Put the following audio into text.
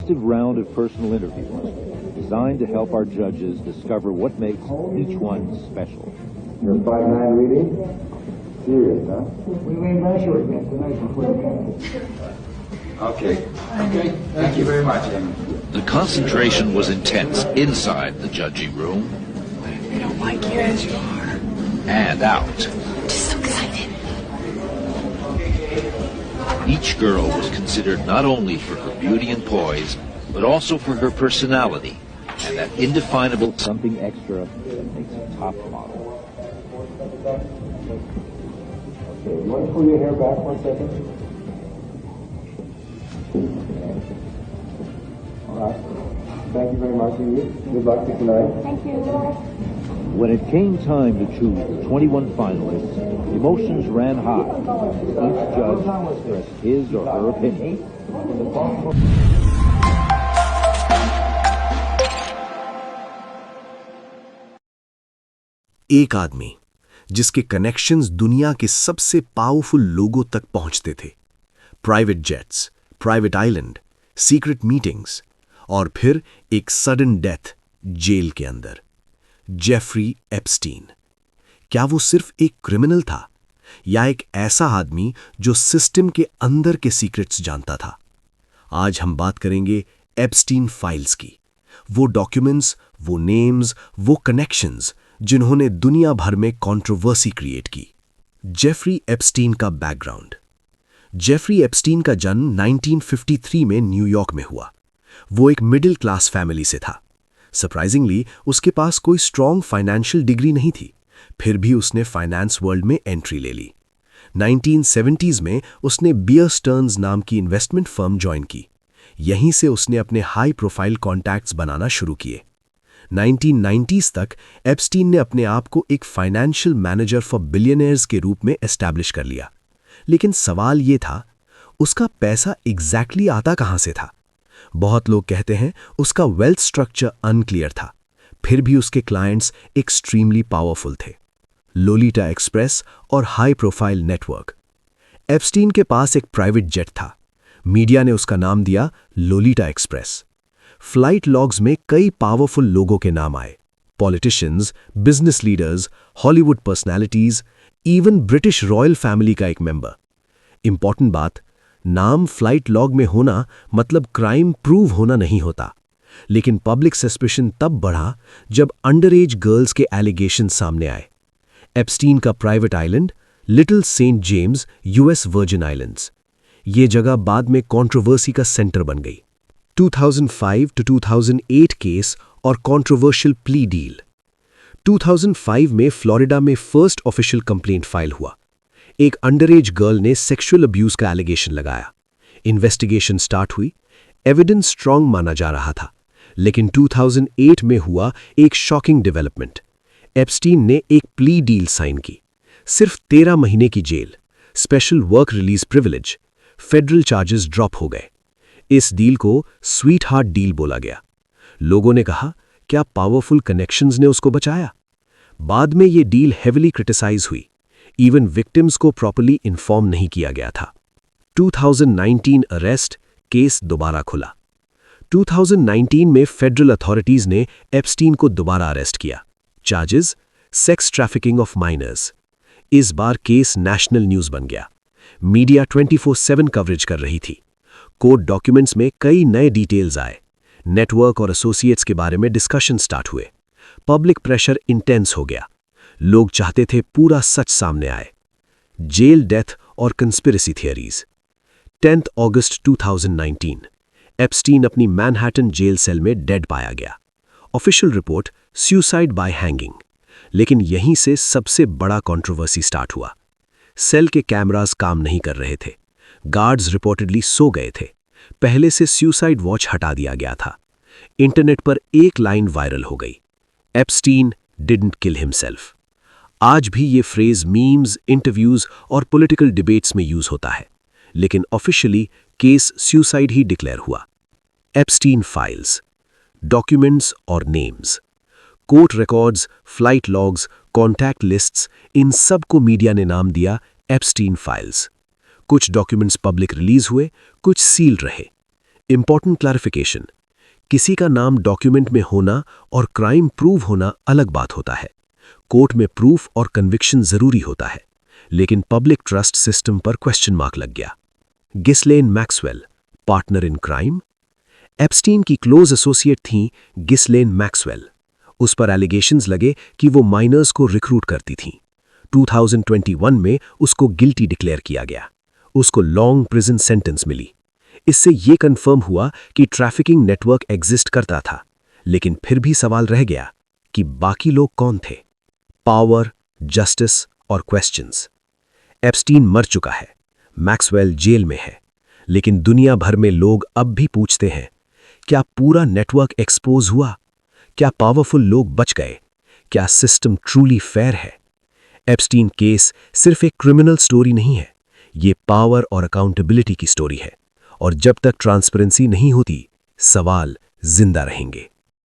exhaustive round of personal interviews designed to help our judges discover what makes each one special. Your 5-9 reading? Serious, huh? We lean back short again tonight before the game. Okay. Thank you very much, Amy. The concentration was intense inside the judging room. I don't like you as you are. And out. I'm just so excited. Each girl was considered not only for her beauty and poise, but also for her personality and that indefinable Something extra that makes a top model. Okay, you want to pull your hair back for a second? All right. Thank you very much, Amy. Good luck to tonight. Thank you. When it came time to choose the 21 finalists, emotions ran high. Each judge expressed his or her opinion. एक आदमी जिसके connections दुनिया के सबसे powerful लोगों तक पहुंचते थे, private jets, private island, secret meetings और फिर एक सडन डेथ जेल के अंदर। Jeffrey Epstein. क्या वो सिर्फ एक क्रिमिनल था या एक ऐसा आदमी जो सिस्टम के अंदर के सीक्रेट्स जानता था? आज हम बात करेंगे एप्स्टीन फाइल्स की, वो डॉक्यूमेंट्स, वो नेम्स, वो कनेक्शंस जिन्होंने दुनिया भर में कंट्रोवर्सी क्रिएट की। जेफरी एप्स्टीन का बैकग्राउंड। जेफरी एप्स्टीन का जन्म 1953 में न्यूयॉर्क में हुआ। वो एक मिडिल क्लास फैमिली से था। सरप्राइजिंगली उसके पास कोई स्ट्रॉन्ग फाइनेंशियल डिग्री नहीं थी, फिर भी उसने फाइनेंस वर्ल्ड में एंट्री ले ली। 1970s में उसने बियर स्टर्न्स नाम की इन्वेस्टमेंट फर्म ज्वाइन की। यहीं से उसने अपने हाई प्रोफाइल कॉन्टैक्ट्स बनाना शुरू किए। 1990s तक एप्स्टीन ने अपने आप को एक फाइनेंशियल मैनेजर फॉर बिलियनियर्स के रूप में एस्टैब्लिश कर लिया। लेकिन सवाल ये था, उसका पैसा एग्जैक्टली आता कहां से था? बहुत लोग कहते हैं उसका वेल्थ स्ट्रक्चर अनक्लियर था, फिर भी उसके क्लाइंट्स एक्सट्रीमली पावरफुल थे। लोलिटा एक्सप्रेस और हाई प्रोफाइल नेटवर्क। एप्स्टीन के पास एक प्राइवेट जेट था। मीडिया ने उसका नाम दिया लोलिटा एक्सप्रेस। फ्लाइट लॉग्स में कई पावरफुल लोगों के नाम आए, politicians, business leaders, Hollywood personalities, even British royal family का एक मेंबर। इंपॉर्टेंट बात, नाम फ्लाइट लॉग में होना मतलब क्राइम प्रूव होना नहीं होता, लेकिन पब्लिक सस्पिशन तब बढ़ा जब अंडर एज गर्ल्स के एलिगेशन सामने आए। एप्स्टीन का private island Little Saint James, US Virgin Islands. ये जगह बाद में कंट्रोवर्सी का सेंटर बन गई। 2005 to 2008 केस और कंट्रोवर्शियल प्ली डील। 2005 में फ्लोरिडा में फर्स्ट ऑफिशियल कंप्लेंट फाइल हुआ। एक अंडरएज गर्ल ने सेक्सुअल अब्यूज का एलिगेशन लगाया। इन्वेस्टिगेशन स्टार्ट हुई। एविडेंस स्ट्रांग माना जा रहा था, लेकिन 2008 में हुआ एक शॉकिंग डेवलपमेंट। एप्स्टीन ने एक प्ली डील साइन की, सिर्फ 13 महीने की jail, special work release privilege, federal charges drop हो गए। इस डील को स्वीट हार्ट डील बोला गया। लोगों ने कहा, क्या पावरफुल कनेक्शंस ने उसको बचाया? बाद में ये डील हेविली क्रिटिसाइज हुई। इवन विक्टिम्स को प्रॉपर्ली इन्फॉर्म नहीं किया गया था। 2019 अरेस्ट, केस दोबारा खुला। 2019 में फेडरल अथॉरिटीज ने एप्स्टीन को दोबारा अरेस्ट किया। Charges, sex trafficking of minors. इस बार केस नेशनल न्यूज बन गया। मीडिया 24/7 कवरेज कर रही थी। कोर्ट डॉक्यूमेंट्स में कई नए डिटेल्स आए। नेटवर्क और एसोसिएट्स के बारे में डिस्कशन स्टार्ट हुए। पब्लिक प्रेशर इंटेंस हो गया। लोग चाहते थे पूरा सच सामने आए। जेल डेथ और कंस्पिरेसी थियरीज। 10 अगस्त 2019 एप्स्टीन अपनी मैनहट्टन जेल सेल में डेड पाया गया। Official report suicide bye hanging. लेकिन यहीं से सबसे बड़ा कंट्रोवर्सी स्टार्ट हुआ। सेल के कैमरास काम नहीं कर रहे थे। गार्ड्स रिपोर्टेडली सो गए थे। पहले से सुसाइड वॉच हटा दिया गया था। इंटरनेट पर एक लाइन वायरल हो गई, एप्स्टीन डिडंट किल हिमसेल्फ। आज भी ये फ्रेज मीम्स, इंटरव्यूज और पॉलिटिकल डिबेट्स में यूज होता है, लेकिन ऑफिशियली केस सुसाइड ही डिक्लेयर हुआ। एप्स्टीन फाइल्स, डॉक्यूमेंट्स और names, court records, flight logs, contact lists, इन सब को मीडिया ने नाम दिया एप्स्टीन फाइल्स। कुछ डॉक्यूमेंट्स पब्लिक रिलीज हुए, कुछ सील रहे। इंपॉर्टेंट क्लैरिफिकेशन, किसी का नाम डॉक्यूमेंट में होना और क्राइम प्रूव होना अलग बात होता है। कोर्ट में प्रूफ और कन्विक्शन जरूरी होता है, लेकिन पब्लिक ट्रस्ट सिस्टम पर क्वेश्चन मार्क लग गया। Ghislaine Maxwell, partner in crime. Epstein की क्लोज एसोसिएट थी गिस्लेन मैक्सवेल। उस पर एलिगेशंस लगे कि वो माइनर्स को रिक्रूट करती थीं। 2021 में उसको गिल्टी डिक्लेयर किया गया। उसको लॉन्ग प्रिजन सेंटेंस मिली। इससे ये कंफर्म हुआ कि ट्रैफिकिंग नेटवर्क एग्जिस्ट करता था, लेकिन फिर भी सवाल रह गया कि बाकी लोग कौन थे। पावर, जस्टिस और क्वेश्चंस। एप्स्टीन मर चुका है, मैक्सवेल जेल में है, लेकिन दुनिया भर में लोग अब भी पूछते हैं, क्या पूरा नेटवर्क एक्सपोज हुआ? क्या पावरफुल लोग बच गए? क्या सिस्टम ट्रूली फेयर है? एप्स्टीन केस सिर्फ एक क्रिमिनल स्टोरी नहीं है, ये पावर और अकाउंटेबिलिटी की स्टोरी है, और जब तक ट्रांसपेरेंसी नहीं होती, सवाल जिंदा रहेंगे।